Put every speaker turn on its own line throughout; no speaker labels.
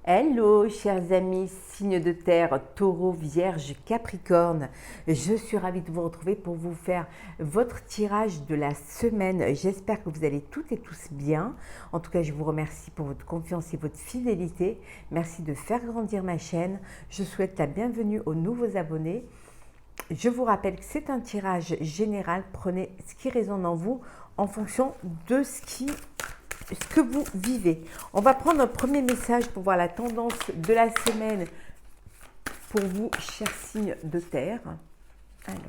Hello chers amis, signes de terre, taureau, vierge, capricorne. Je suis ravie de vous retrouver pour vous faire votre tirage de la semaine. J'espère que vous allez toutes et tous bien. En tout cas, je vous remercie pour votre confiance et votre fidélité. Merci de faire grandir ma chaîne. Je souhaite la bienvenue aux nouveaux abonnés. Je vous rappelle que c'est un tirage général. Prenez ce qui résonne en vous en fonction de ce que vous vivez. On va prendre un premier message pour voir la tendance de la semaine pour vous, chers signes de terre. Alors,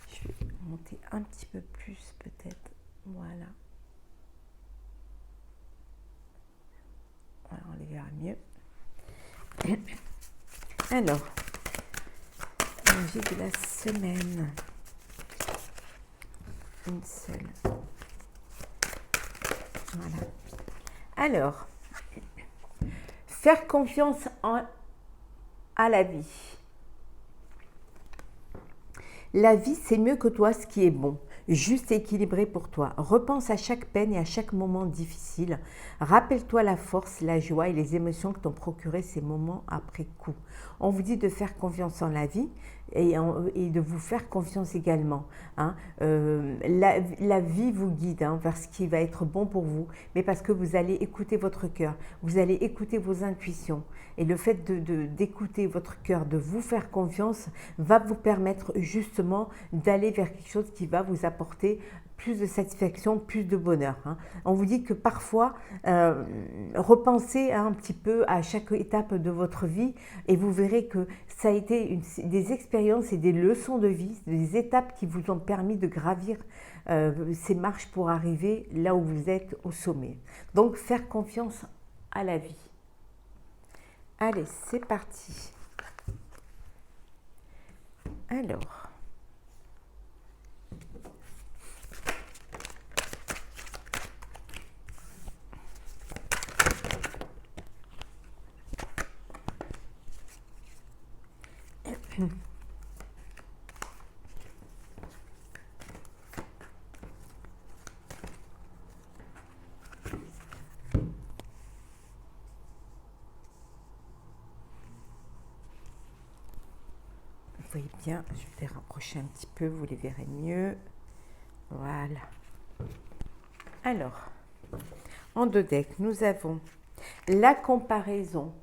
je vais monter un petit peu plus peut-être. Voilà. Voilà, on les verra mieux. Alors, l'énergie de la semaine. Une seule. Voilà. Alors, faire confiance à la vie. La vie, c'est mieux que toi ce qui est bon, juste et équilibré pour toi. Repense à chaque peine et à chaque moment difficile. Rappelle-toi la force, la joie et les émotions que t'ont procuré ces moments après coup. On vous dit de faire confiance en la vie et de vous faire confiance également. Hein. La vie vous guide vers ce qui va être bon pour vous, mais parce que vous allez écouter votre cœur, vous allez écouter vos intuitions. Et le fait d'écouter votre cœur, de vous faire confiance, va vous permettre justement d'aller vers quelque chose qui va vous apporter plus de satisfaction, plus de bonheur. Hein. On vous dit que parfois, repensez un petit peu à chaque étape de votre vie et vous verrez que ça a été des expériences et des leçons de vie, des étapes qui vous ont permis de gravir ces marches pour arriver là où vous êtes au sommet. Donc, faire confiance à la vie. Allez, c'est parti. Alors, vous voyez bien, je vais les rapprocher un petit peu, vous les verrez mieux. Voilà. Alors, en deux decks, nous avons la comparaison.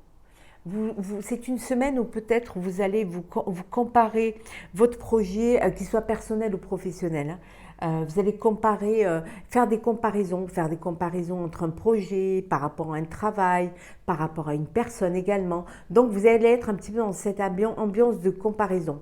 C'est une semaine où peut-être vous allez vous comparer votre projet, qu'il soit personnel ou professionnel. Vous allez faire des comparaisons entre un projet, par rapport à un travail, par rapport à une personne également. Donc vous allez être un petit peu dans cette ambiance de comparaison.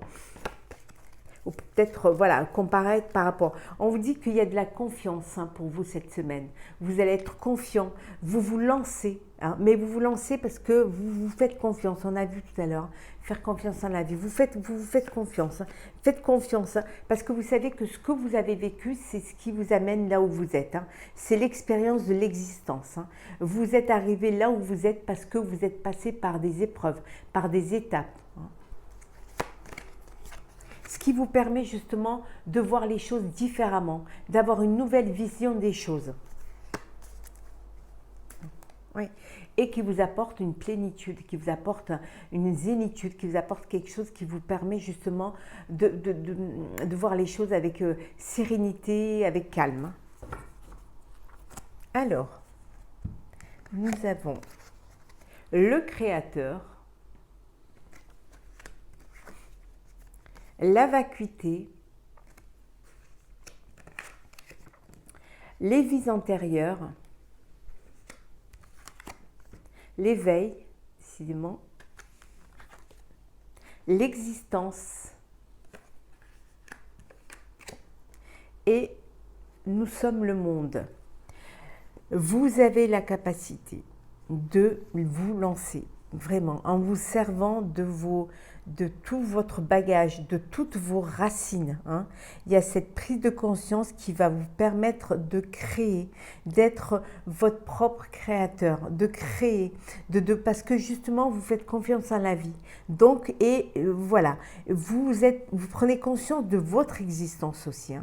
Ou peut-être, voilà, comparer par rapport. On vous dit qu'il y a de la confiance pour vous cette semaine. Vous allez être confiant, vous vous lancez, mais vous vous lancez parce que vous vous faites confiance. On a vu tout à l'heure, faire confiance en la vie. Vous vous faites confiance. Faites confiance parce que vous savez que ce que vous avez vécu, c'est ce qui vous amène là où vous êtes. C'est l'expérience de l'existence. Vous êtes arrivé là où vous êtes parce que vous êtes passé par des épreuves, par des étapes. Ce qui vous permet justement de voir les choses différemment, d'avoir une nouvelle vision des choses. Oui. Et qui vous apporte une plénitude, qui vous apporte une zénitude, qui vous apporte quelque chose qui vous permet justement de voir les choses avec sérénité, avec calme. Alors, nous avons le Créateur, la vacuité, les vies antérieures, l'éveil, décidément, l'existence et nous sommes le monde. Vous avez la capacité de vous lancer, vraiment, en vous servant de tout votre bagage, de toutes vos racines. Il y a cette prise de conscience qui va vous permettre de créer, d'être votre propre créateur, de créer, parce que justement vous faites confiance en la vie. Donc, voilà, vous prenez conscience de votre existence aussi.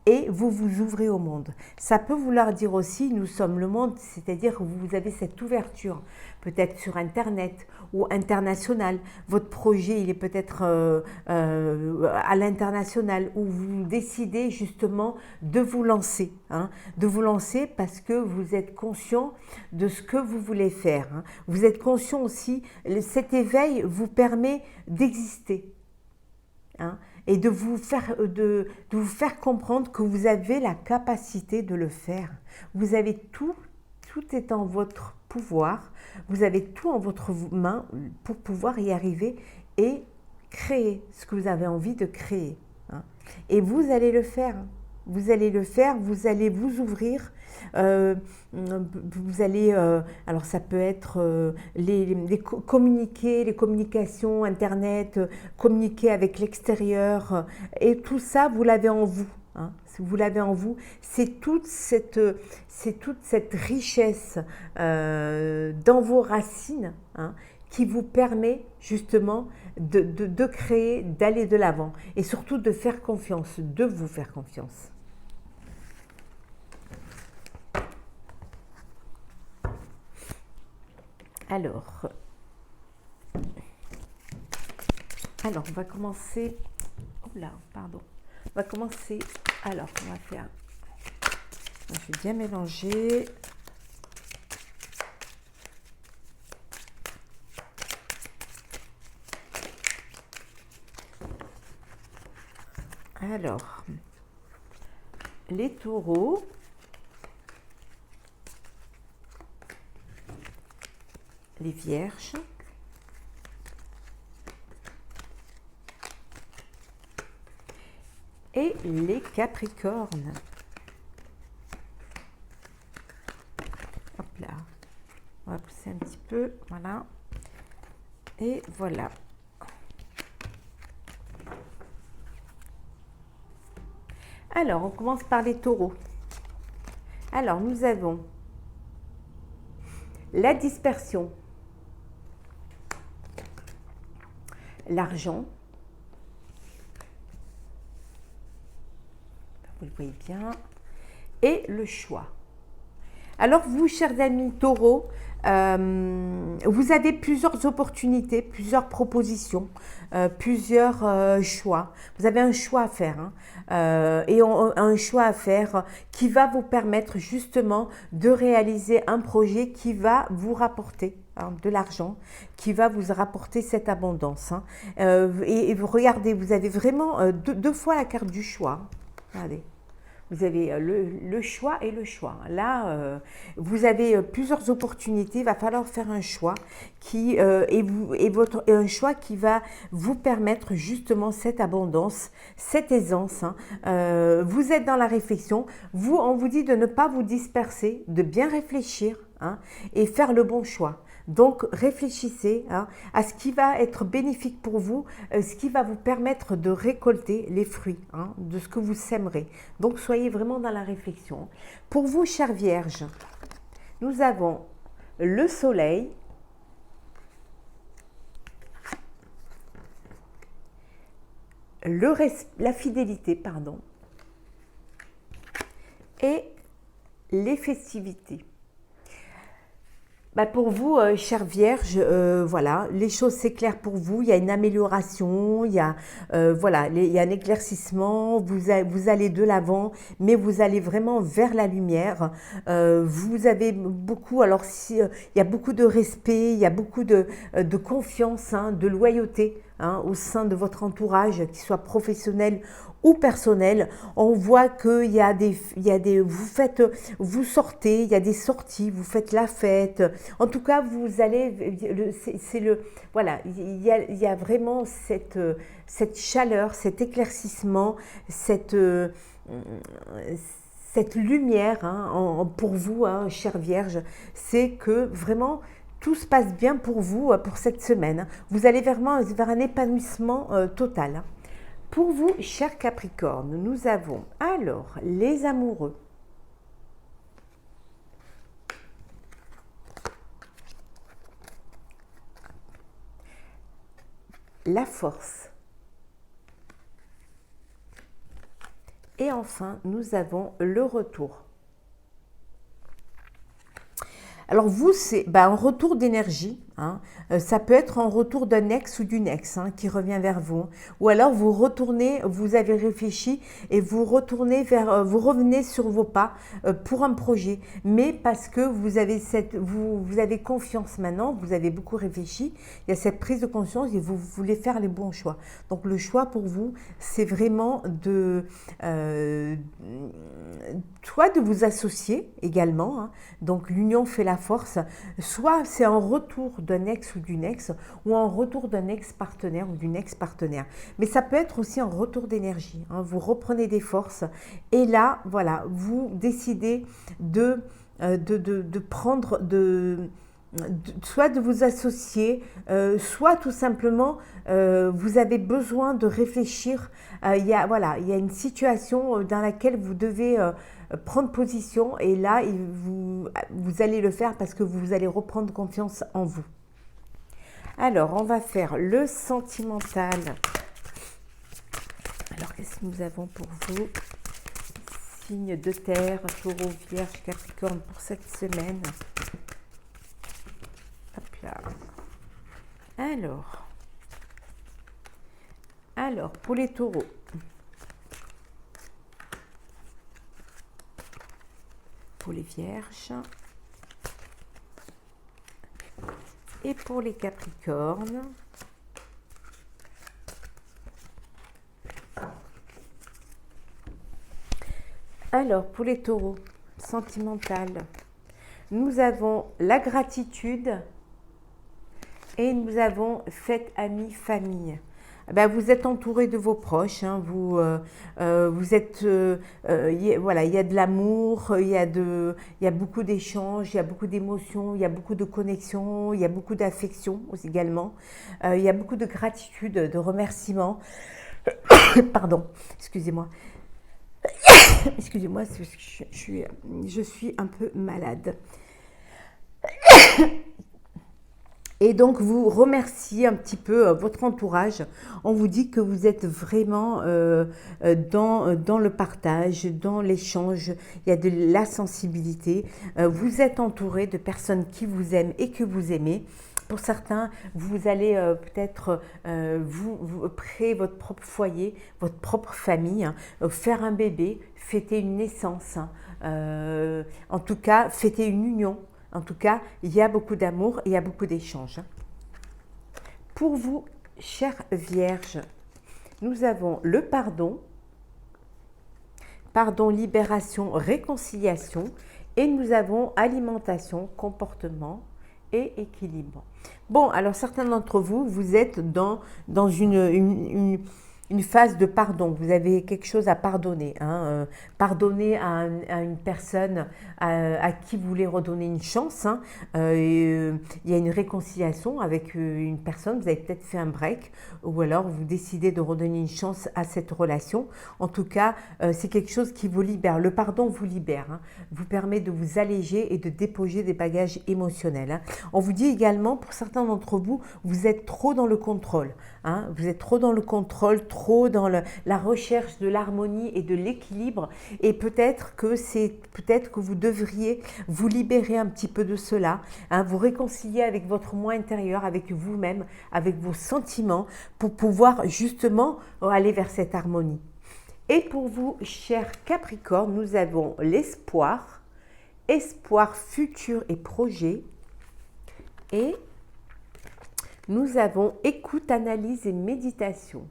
et vous vous ouvrez au monde. Ça peut vouloir dire aussi, nous sommes le monde, c'est-à-dire que vous avez cette ouverture, peut-être sur Internet ou international. Votre projet, il est peut-être à l'international, où vous décidez justement de vous lancer. Hein, de vous lancer parce que vous êtes conscient de ce que vous voulez faire. Hein. Vous êtes conscient aussi, cet éveil vous permet d'exister. Hein, et de vous faire comprendre que vous avez la capacité de le faire. Vous avez tout est en votre pouvoir, vous avez tout en votre main pour pouvoir y arriver et créer ce que vous avez envie de créer. Hein. Et vous allez le faire. Vous allez le faire, vous allez vous ouvrir. Vous allez, alors ça peut être communiquer, les communications, Internet, communiquer avec l'extérieur, et tout ça, vous l'avez en vous. Hein, vous l'avez en vous, c'est toute cette richesse dans vos racines, hein, qui vous permet justement de créer, d'aller de l'avant et surtout de faire confiance, de vous faire confiance. Alors, on va commencer. Oh là, pardon. On va commencer. Alors, on va faire. Je vais bien mélanger. Alors, les taureaux. Les vierges. Et les capricornes. Hop là. On va pousser un petit peu. Voilà. Et voilà. Alors, on commence par les taureaux. Alors, nous avons la dispersion, l'argent, vous le voyez bien, et le choix. Alors vous, chers amis taureaux, vous avez plusieurs opportunités, plusieurs propositions, plusieurs choix. Vous avez un choix à faire, hein, et un choix à faire qui va vous permettre justement de réaliser un projet qui va vous rapporter, hein, de l'argent, qui va vous rapporter cette abondance. Hein. Et vous regardez, vous avez vraiment deux fois la carte du choix. Regardez. Vous avez le choix et le choix. Là, vous avez plusieurs opportunités. Il va falloir faire un choix un choix qui va vous permettre justement cette abondance, cette aisance. Hein. Vous êtes dans la réflexion. On vous dit de ne pas vous disperser, de bien réfléchir, hein, et faire le bon choix. Donc, réfléchissez, hein, à ce qui va être bénéfique pour vous, ce qui va vous permettre de récolter les fruits, hein, de ce que vous sèmerez. Donc, soyez vraiment dans la réflexion. Pour vous, chères vierges, nous avons le soleil, la fidélité, pardon, et les festivités. Bah pour vous, chère Vierge, voilà, les choses s'éclairent pour vous. Il y a une amélioration, il y a voilà, il y a un éclaircissement. Vous allez de l'avant, mais vous allez vraiment vers la lumière. Vous avez beaucoup, alors si, il y a beaucoup de respect, il y a beaucoup de confiance, hein, de loyauté, hein, au sein de votre entourage, qu'il soit professionnel ou personnel. On voit qu'il y a des, vous sortez, il y a des sorties, vous faites la fête. En tout cas, vous allez, voilà, il y a vraiment cette chaleur, cet éclaircissement, cette lumière, hein, pour vous, hein, chère Vierge, c'est que vraiment tout se passe bien pour vous pour cette semaine. Vous allez vers un épanouissement total. Hein. Pour vous, chers Capricorne, nous avons alors les amoureux, la force Et enfin, nous avons le retour. Alors vous, c'est un retour d'énergie. Hein. Ça peut être un retour d'un ex ou d'une ex qui revient vers vous. Ou alors vous retournez, vous avez réfléchi et vous retournez vous revenez sur vos pas pour un projet. Mais parce que vous avez confiance maintenant, vous avez beaucoup réfléchi, il y a cette prise de conscience et vous voulez faire les bons choix. Donc le choix pour vous, c'est vraiment soit de vous associer également. Hein. Donc l'union fait la force. Soit c'est un retour d'un ex ou d'une ex, ou un retour d'un ex-partenaire ou d'une ex-partenaire. Mais ça peut être aussi un retour d'énergie. Hein. Vous reprenez des forces et là, voilà, vous décidez de prendre, soit de vous associer, soit tout simplement vous avez besoin de réfléchir. Il y a une situation dans laquelle vous devez prendre position et là, vous allez le faire parce que vous allez reprendre confiance en vous. Alors, on va faire le sentimental. Alors, qu'est-ce que nous avons pour vous? Signe de terre, taureau, vierge, capricorne pour cette semaine. Hop là. Alors, pour les taureaux. Pour les vierges. Et pour les capricornes. Alors, pour les taureaux, sentimental, nous avons la gratitude et nous avons fête, amis, famille. Vous êtes entouré de vos proches, hein, vous êtes, voilà, il y a de l'amour, il y a beaucoup d'échanges, il y a beaucoup d'émotions, il y a beaucoup de connexions, il y a beaucoup d'affection aussi également, il y a beaucoup de gratitude, de remerciements. Pardon, excusez-moi. Excusez-moi, je suis un peu malade. Et donc, vous remerciez un petit peu votre entourage. On vous dit que vous êtes vraiment dans le partage, dans l'échange. Il y a de la sensibilité. Vous êtes entouré de personnes qui vous aiment et que vous aimez. Pour certains, vous allez peut-être vous créer votre propre foyer, votre propre famille, hein, faire un bébé, fêter une naissance. Hein, en tout cas, fêter une union. En tout cas, il y a beaucoup d'amour et il y a beaucoup d'échanges. Pour vous, chères vierges, nous avons le pardon, libération, réconciliation, et nous avons alimentation, comportement et équilibre. Bon, alors certains d'entre vous, vous êtes dans une phase de pardon, vous avez quelque chose à pardonner. Hein, pardonner à une personne à qui vous voulez redonner une chance. Hein, il y a une réconciliation avec une personne, vous avez peut-être fait un break ou alors vous décidez de redonner une chance à cette relation. En tout cas, c'est quelque chose qui vous libère. Le pardon vous libère, hein, vous permet de vous alléger et de déposer des bagages émotionnels. Hein. On vous dit également, pour certains d'entre vous, vous êtes trop dans le contrôle. Hein, vous êtes trop dans le contrôle, trop dans la recherche de l'harmonie et de l'équilibre et peut-être que vous devriez vous libérer un petit peu de cela, hein, vous réconcilier avec votre moi intérieur, avec vous-même, avec vos sentiments pour pouvoir justement aller vers cette harmonie. Et pour vous, chers Capricornes, nous avons l'espoir, futur et projet et nous avons écoute, analyse et méditation.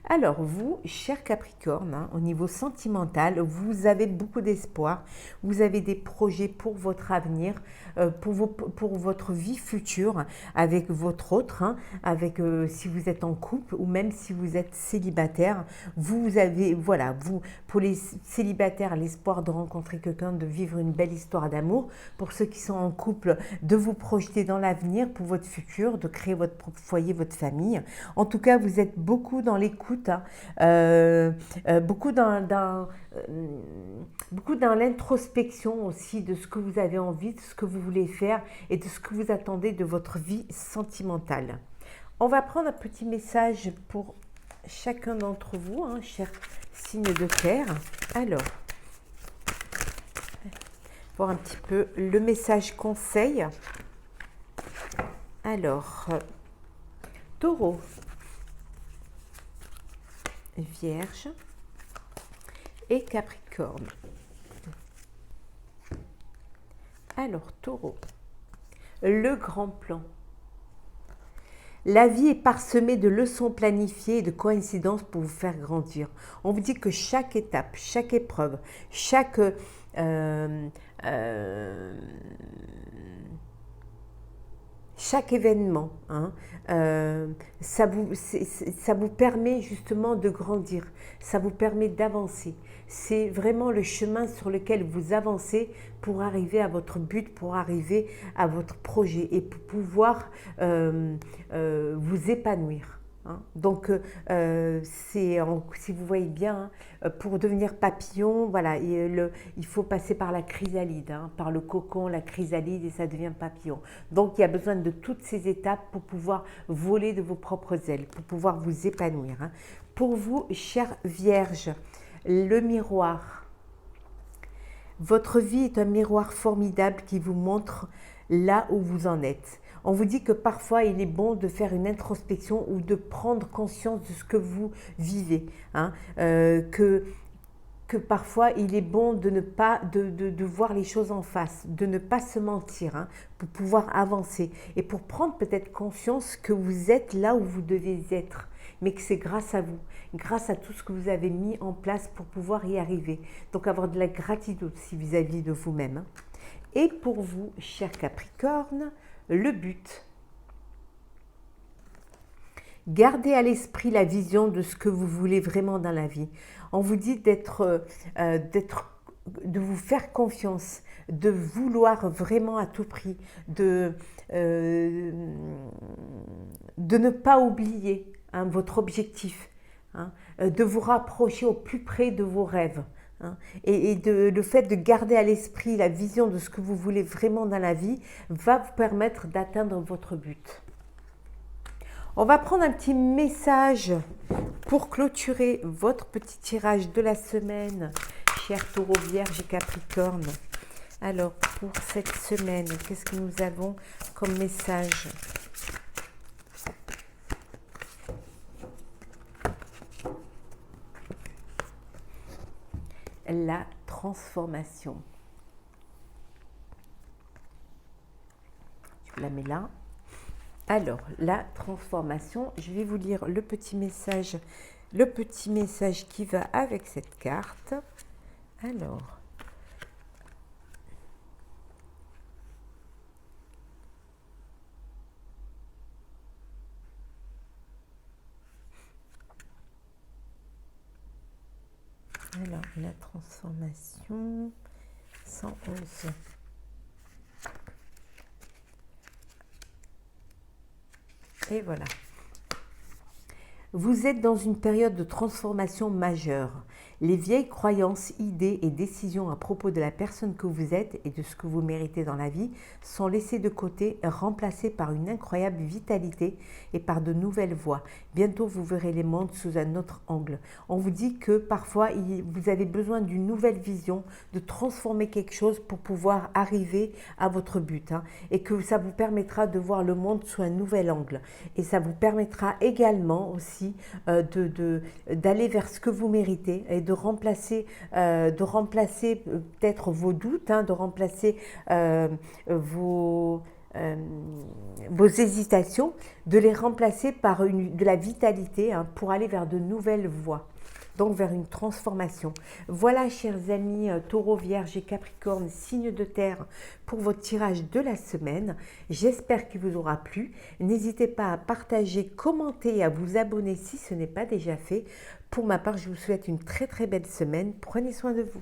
Alors vous, chers Capricorne, hein, au niveau sentimental, vous avez beaucoup d'espoir, vous avez des projets pour votre avenir, pour votre vie future avec votre autre, hein, avec si vous êtes en couple ou même si vous êtes célibataire, vous avez, voilà, pour les célibataires, l'espoir de rencontrer quelqu'un, de vivre une belle histoire d'amour, pour ceux qui sont en couple, de vous projeter dans l'avenir pour votre futur, de créer votre propre foyer, votre famille. En tout cas, vous êtes beaucoup dans l'écoute, beaucoup dans l'introspection aussi de ce que vous avez envie, de ce que vous voulez faire et de ce que vous attendez de votre vie sentimentale. On va prendre un petit message pour chacun d'entre vous, hein, chers signes de terre. Alors, voir un petit peu le message conseil. Alors, Taureau, Vierge et Capricorne. Alors, Taureau, le grand plan. La vie est parsemée de leçons planifiées et de coïncidences pour vous faire grandir. On vous dit que chaque étape, chaque épreuve, chaque événement, hein, ça vous permet justement de grandir, ça vous permet d'avancer. C'est vraiment le chemin sur lequel vous avancez pour arriver à votre but, pour arriver à votre projet et pour pouvoir vous épanouir. Hein. Donc, si vous voyez bien, pour devenir papillon, voilà, il faut passer par la chrysalide, hein, par le cocon, la chrysalide, et ça devient papillon. Donc, il y a besoin de toutes ces étapes pour pouvoir voler de vos propres ailes, pour pouvoir vous épanouir. Hein. Pour vous, chère Vierge, le miroir. Votre vie est un miroir formidable qui vous montre là où vous en êtes. On vous dit que parfois il est bon de faire une introspection ou de prendre conscience de ce que vous vivez. Hein, que parfois il est bon de ne pas de voir les choses en face, de ne pas se mentir, hein, pour pouvoir avancer et pour prendre peut-être conscience que vous êtes là où vous devez être, mais que c'est grâce à vous, grâce à tout ce que vous avez mis en place pour pouvoir y arriver. Donc avoir de la gratitude aussi vis-à-vis de vous-même. Hein. Et pour vous, cher Capricorne, le but. Gardez à l'esprit la vision de ce que vous voulez vraiment dans la vie. On vous dit de vous faire confiance, de vouloir vraiment à tout prix, de ne pas oublier, hein, votre objectif, hein, de vous rapprocher au plus près de vos rêves. Hein, et le fait de garder à l'esprit la vision de ce que vous voulez vraiment dans la vie va vous permettre d'atteindre votre but. On va prendre un petit message pour clôturer votre petit tirage de la semaine, chers Taureaux, Vierge et Capricorne. Alors, pour cette semaine, qu'est-ce que nous avons comme message ? La transformation. Je la mets là. Alors, la transformation, je vais vous lire le petit message qui va avec cette carte. Alors, la transformation 111. Et voilà. Vous êtes dans une période de transformation majeure. Les vieilles croyances, idées et décisions à propos de la personne que vous êtes et de ce que vous méritez dans la vie sont laissées de côté, remplacées par une incroyable vitalité et par de nouvelles voies. Bientôt, vous verrez les mondes sous un autre angle. On vous dit que parfois, vous avez besoin d'une nouvelle vision, de transformer quelque chose pour pouvoir arriver à votre but. Hein, et que ça vous permettra de voir le monde sous un nouvel angle. Et ça vous permettra également aussi d'aller vers ce que vous méritez et de remplacer peut-être vos doutes, hein, de remplacer vos hésitations, de les remplacer par de la vitalité, hein, pour aller vers de nouvelles voies. Donc vers une transformation. Voilà, chers amis Taureau, Vierge et Capricorne, signes de terre, pour votre tirage de la semaine. J'espère qu'il vous aura plu. N'hésitez pas à partager, commenter et à vous abonner si ce n'est pas déjà fait. Pour ma part, je vous souhaite une très très belle semaine. Prenez soin de vous.